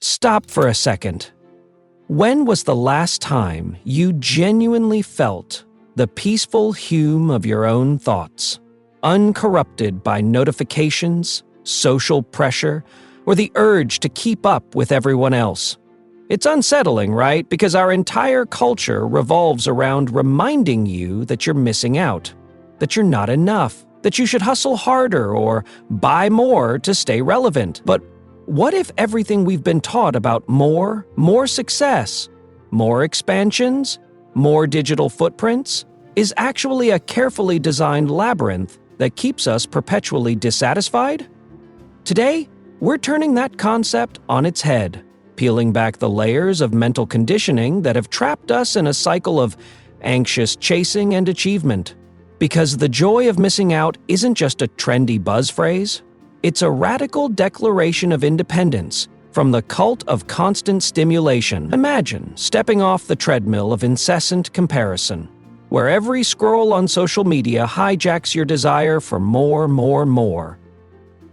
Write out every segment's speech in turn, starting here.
Stop for a second. When was the last time you genuinely felt the peaceful hum of your own thoughts, uncorrupted by notifications, social pressure, or the urge to keep up with everyone else? It's unsettling, right? Because our entire culture revolves around reminding you that you're missing out, that you're not enough, that you should hustle harder or buy more to stay relevant. But what if everything we've been taught about more success, more expansions, more digital footprints, is actually a carefully designed labyrinth that keeps us perpetually dissatisfied? Today, we're turning that concept on its head, peeling back the layers of mental conditioning that have trapped us in a cycle of anxious chasing and achievement. Because the joy of missing out isn't just a trendy buzz phrase, it's a radical declaration of independence from the cult of constant stimulation. Imagine stepping off the treadmill of incessant comparison, where every scroll on social media hijacks your desire for more.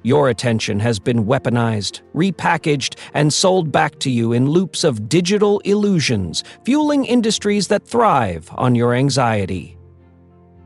Your attention has been weaponized, repackaged, and sold back to you in loops of digital illusions, fueling industries that thrive on your anxiety.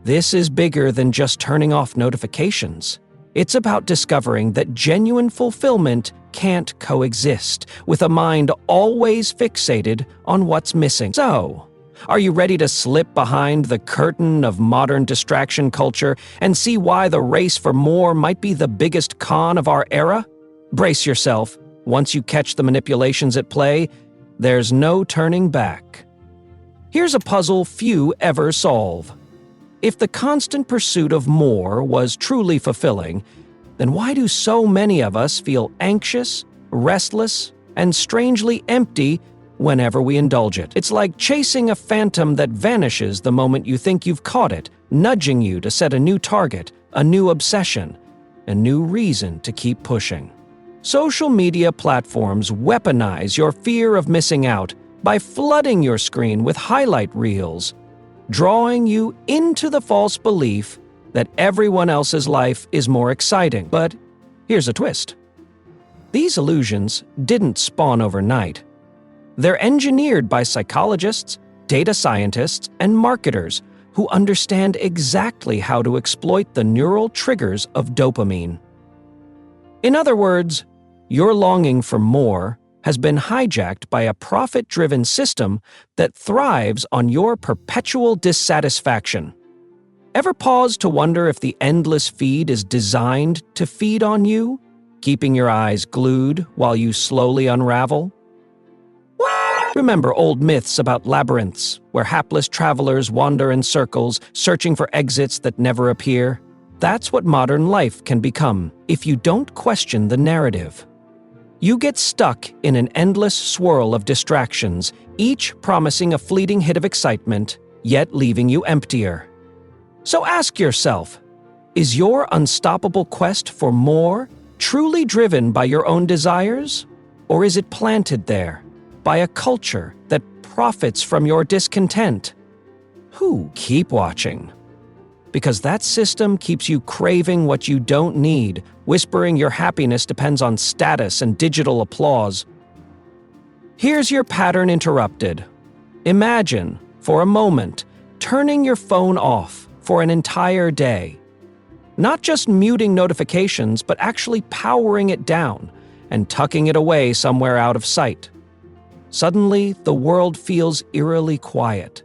This is bigger than just turning off notifications. It's about discovering that genuine fulfillment can't coexist with a mind always fixated on what's missing. So, are you ready to slip behind the curtain of modern distraction culture and see why the race for more might be the biggest con of our era? Brace yourself. Once you catch the manipulations at play, there's no turning back. Here's a puzzle few ever solve. If the constant pursuit of more was truly fulfilling, then why do so many of us feel anxious, restless, and strangely empty whenever we indulge it? It's like chasing a phantom that vanishes the moment you think you've caught it, nudging you to set a new target, a new obsession, a new reason to keep pushing. Social media platforms weaponize your fear of missing out by flooding your screen with highlight reels, drawing you into the false belief that everyone else's life is more exciting. But here's a twist. These illusions didn't spawn overnight. They're engineered by psychologists, data scientists, and marketers who understand exactly how to exploit the neural triggers of dopamine. In other words, your longing for more has been hijacked by a profit-driven system that thrives on your perpetual dissatisfaction. Ever pause to wonder if the endless feed is designed to feed on you, keeping your eyes glued while you slowly unravel? Remember old myths about labyrinths, where hapless travelers wander in circles, searching for exits that never appear? That's what modern life can become if you don't question the narrative. You get stuck in an endless swirl of distractions, each promising a fleeting hit of excitement, yet leaving you emptier. So ask yourself, is your unstoppable quest for more truly driven by your own desires? Or is it planted there by a culture that profits from your discontent? Keep watching. Because that system keeps you craving what you don't need, whispering your happiness depends on status and digital applause. Here's your pattern interrupted. Imagine, for a moment, turning your phone off for an entire day. Not just muting notifications, but actually powering it down and tucking it away somewhere out of sight. Suddenly, the world feels eerily quiet,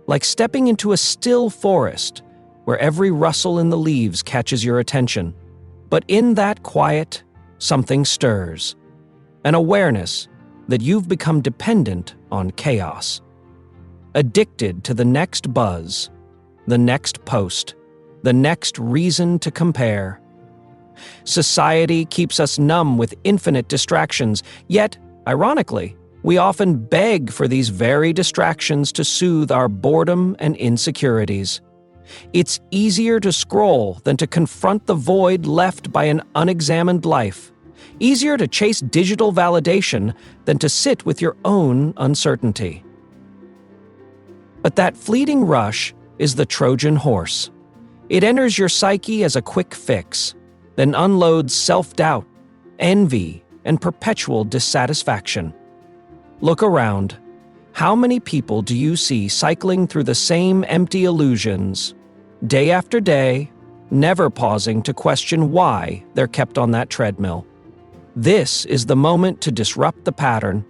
like stepping into a still forest where every rustle in the leaves catches your attention. But in that quiet, something stirs. An awareness that you've become dependent on chaos. Addicted to the next buzz, the next post, the next reason to compare. Society keeps us numb with infinite distractions, yet, ironically, we often beg for these very distractions to soothe our boredom and insecurities. It's easier to scroll than to confront the void left by an unexamined life. Easier to chase digital validation than to sit with your own uncertainty. But that fleeting rush is the Trojan horse. It enters your psyche as a quick fix, then unloads self-doubt, envy, and perpetual dissatisfaction. Look around. How many people do you see cycling through the same empty illusions, day after day, never pausing to question why they're kept on that treadmill? This is the moment to disrupt the pattern,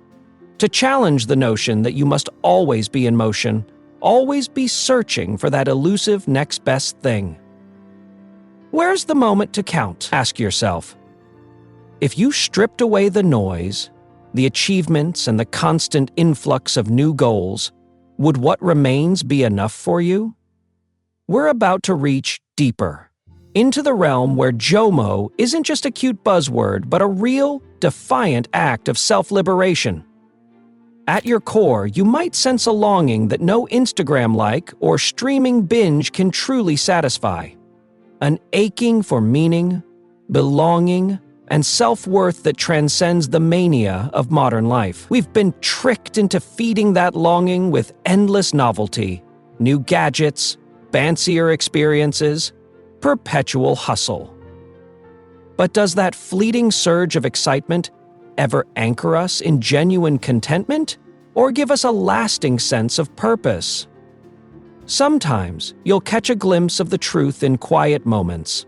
to challenge the notion that you must always be in motion, always be searching for that elusive next best thing. Where's the moment to count? Ask yourself. If you stripped away the noise, the achievements, and the constant influx of new goals, would what remains be enough for you? We're about to reach deeper, into the realm where JOMO isn't just a cute buzzword, but a real, defiant act of self-liberation. At your core, you might sense a longing that no Instagram-like or streaming binge can truly satisfy. An aching for meaning, belonging, and self-worth that transcends the mania of modern life. We've been tricked into feeding that longing with endless novelty, new gadgets, fancier experiences, perpetual hustle. But does that fleeting surge of excitement ever anchor us in genuine contentment, or give us a lasting sense of purpose? Sometimes you'll catch a glimpse of the truth in quiet moments.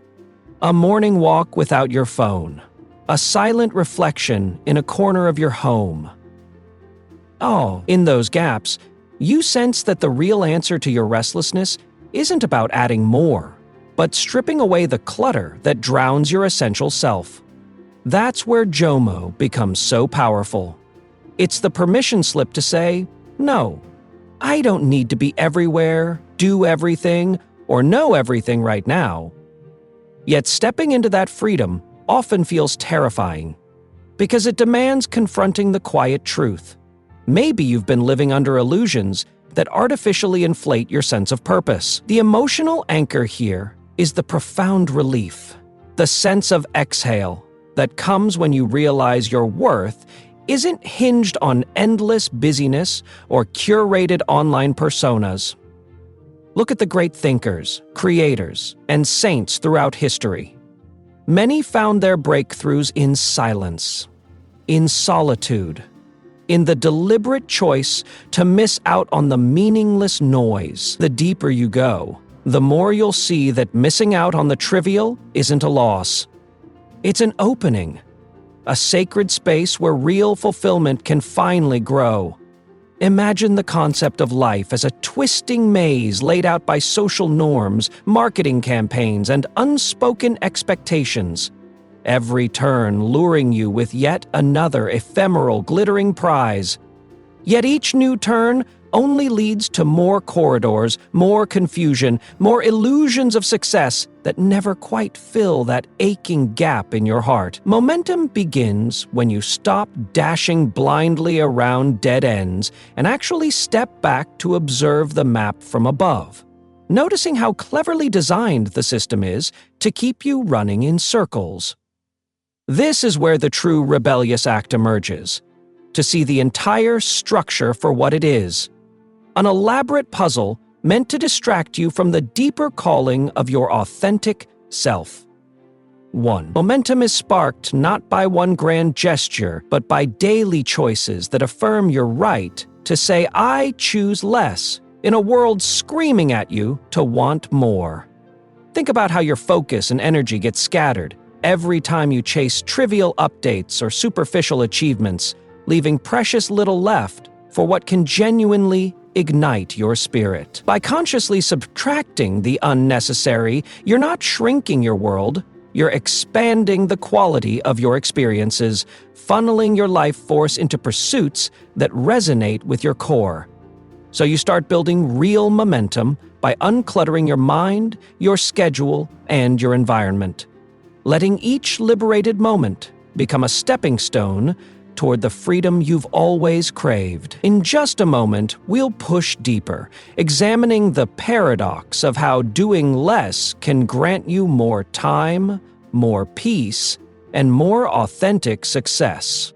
A morning walk without your phone. A silent reflection in a corner of your home. Oh, in those gaps, you sense that the real answer to your restlessness isn't about adding more, but stripping away the clutter that drowns your essential self. That's where JOMO becomes so powerful. It's the permission slip to say, no, I don't need to be everywhere, do everything, or know everything right now. Yet stepping into that freedom often feels terrifying, because it demands confronting the quiet truth. Maybe you've been living under illusions that artificially inflate your sense of purpose. The emotional anchor here is the profound relief, the sense of exhale that comes when you realize your worth isn't hinged on endless busyness or curated online personas. Look at the great thinkers, creators, and saints throughout history. Many found their breakthroughs in silence, in solitude, in the deliberate choice to miss out on the meaningless noise. The deeper you go, the more you'll see that missing out on the trivial isn't a loss. It's an opening, a sacred space where real fulfillment can finally grow. Imagine the concept of life as a twisting maze laid out by social norms, marketing campaigns, and unspoken expectations. Every turn luring you with yet another ephemeral, glittering prize. Yet each new turn only leads to more corridors, more confusion, more illusions of success that never quite fill that aching gap in your heart. Momentum begins when you stop dashing blindly around dead ends and actually step back to observe the map from above, noticing how cleverly designed the system is to keep you running in circles. This is where the true rebellious act emerges, to see the entire structure for what it is. An elaborate puzzle meant to distract you from the deeper calling of your authentic self. 1. Momentum is sparked not by one grand gesture, but by daily choices that affirm your right to say, I choose less, in a world screaming at you to want more. Think about how your focus and energy get scattered every time you chase trivial updates or superficial achievements, leaving precious little left for what can genuinely ignite your spirit. By consciously subtracting the unnecessary, you're not shrinking your world, you're expanding the quality of your experiences, funneling your life force into pursuits that resonate with your core. So you start building real momentum by uncluttering your mind, your schedule, and your environment, letting each liberated moment become a stepping stone toward the freedom you've always craved. In just a moment, we'll push deeper, examining the paradox of how doing less can grant you more time, more peace, and more authentic success.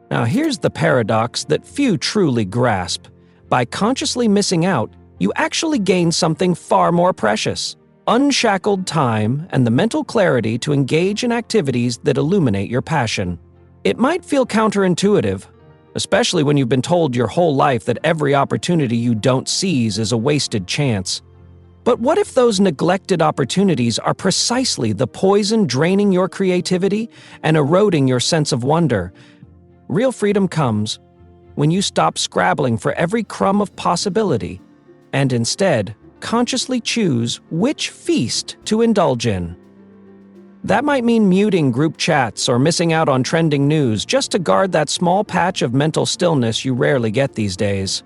Now, here's the paradox that few truly grasp. By consciously missing out, you actually gain something far more precious: unshackled time and the mental clarity to engage in activities that illuminate your passion. It might feel counterintuitive, especially when you've been told your whole life that every opportunity you don't seize is a wasted chance. But what if those neglected opportunities are precisely the poison draining your creativity and eroding your sense of wonder? Real freedom comes when you stop scrabbling for every crumb of possibility and instead consciously choose which feast to indulge in. That might mean muting group chats or missing out on trending news just to guard that small patch of mental stillness you rarely get these days.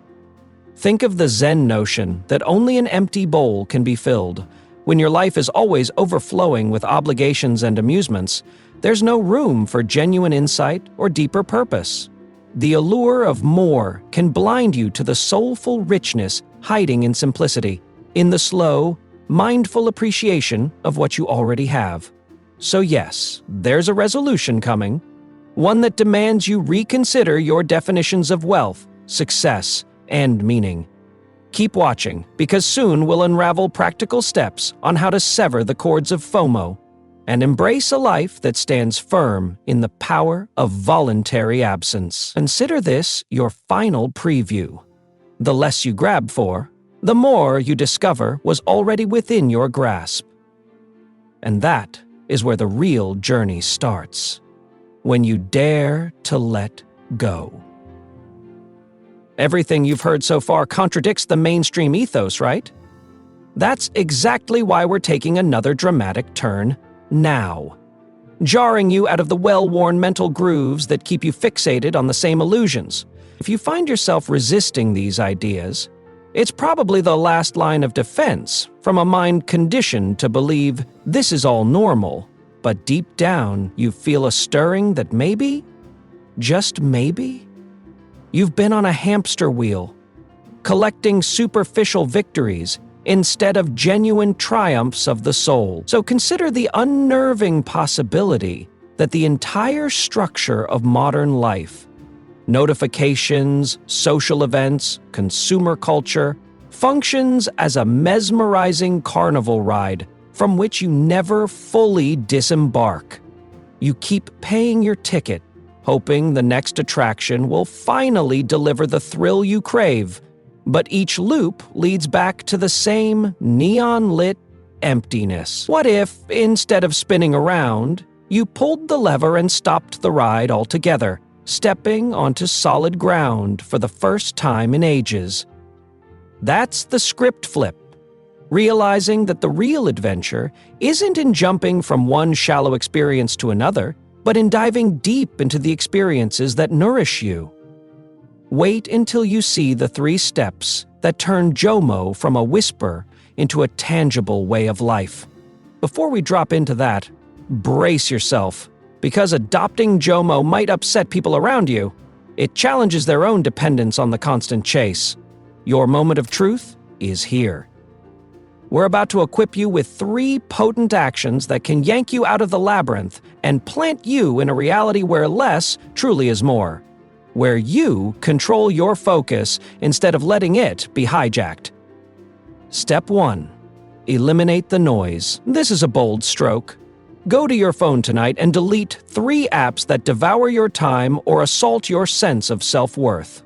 Think of the Zen notion that only an empty bowl can be filled. When your life is always overflowing with obligations and amusements, there's no room for genuine insight or deeper purpose. The allure of more can blind you to the soulful richness hiding in simplicity, in the slow, mindful appreciation of what you already have. So yes, there's a resolution coming, one that demands you reconsider your definitions of wealth, success, and meaning. Keep watching, because soon we'll unravel practical steps on how to sever the cords of FOMO and embrace a life that stands firm in the power of voluntary absence. Consider this your final preview. The less you grab for, the more you discover was already within your grasp. And that is where the real journey starts, when you dare to let go. Everything you've heard so far contradicts the mainstream ethos, right? That's exactly why we're taking another dramatic turn now, jarring you out of the well-worn mental grooves that keep you fixated on the same illusions. If you find yourself resisting these ideas, it's probably the last line of defense from a mind conditioned to believe this is all normal, but deep down you feel a stirring that maybe, just maybe, you've been on a hamster wheel, collecting superficial victories instead of genuine triumphs of the soul. So consider the unnerving possibility that the entire structure of modern life, notifications, social events, consumer culture, functions as a mesmerizing carnival ride from which you never fully disembark. You keep paying your ticket, hoping the next attraction will finally deliver the thrill you crave, but each loop leads back to the same neon-lit emptiness. What if, instead of spinning around, you pulled the lever and stopped the ride altogether, stepping onto solid ground for the first time in ages? That's the script flip, realizing that the real adventure isn't in jumping from one shallow experience to another, but in diving deep into the experiences that nourish you. Wait until you see the 3 steps that turn JOMO from a whisper into a tangible way of life. Before we drop into that, brace yourself, because adopting JOMO might upset people around you. It challenges their own dependence on the constant chase. Your moment of truth is here. We're about to equip you with 3 potent actions that can yank you out of the labyrinth and plant you in a reality where less truly is more, where you control your focus instead of letting it be hijacked. Step 1. Eliminate the noise. This is a bold stroke. Go to your phone tonight and delete 3 apps that devour your time or assault your sense of self-worth.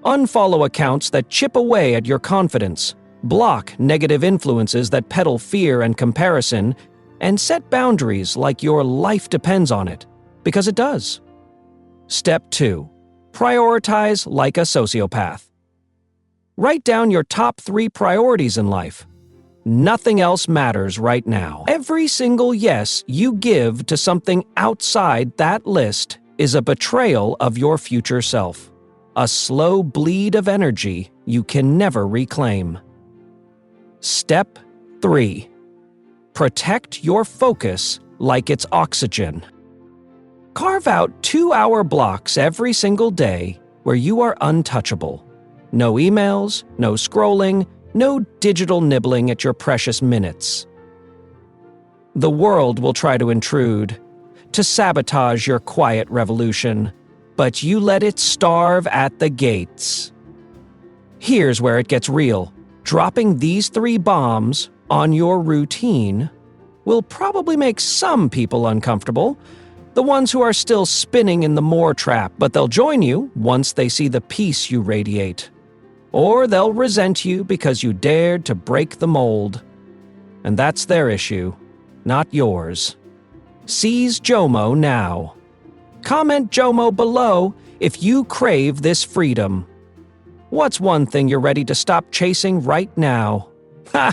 Unfollow accounts that chip away at your confidence. Block negative influences that peddle fear and comparison, and set boundaries like your life depends on it, because it does. Step 2. Prioritize like a sociopath. Write down your top 3 priorities in life. Nothing else matters right now. Every single yes you give to something outside that list is a betrayal of your future self, a slow bleed of energy you can never reclaim. Step 3. Protect your focus like it's oxygen. Carve out 2-hour blocks every single day where you are untouchable. No emails, no scrolling, no digital nibbling at your precious minutes. The world will try to intrude, to sabotage your quiet revolution, but you let it starve at the gates. Here's where it gets real. Dropping these 3 bombs on your routine will probably make some people uncomfortable, The ones who are still spinning in the more trap, but they'll join you once they see the peace you radiate. Or they'll resent you because you dared to break the mold. And that's their issue, not yours. Seize JOMO now. Comment JOMO below if you crave this freedom. What's one thing you're ready to stop chasing right now? Ha!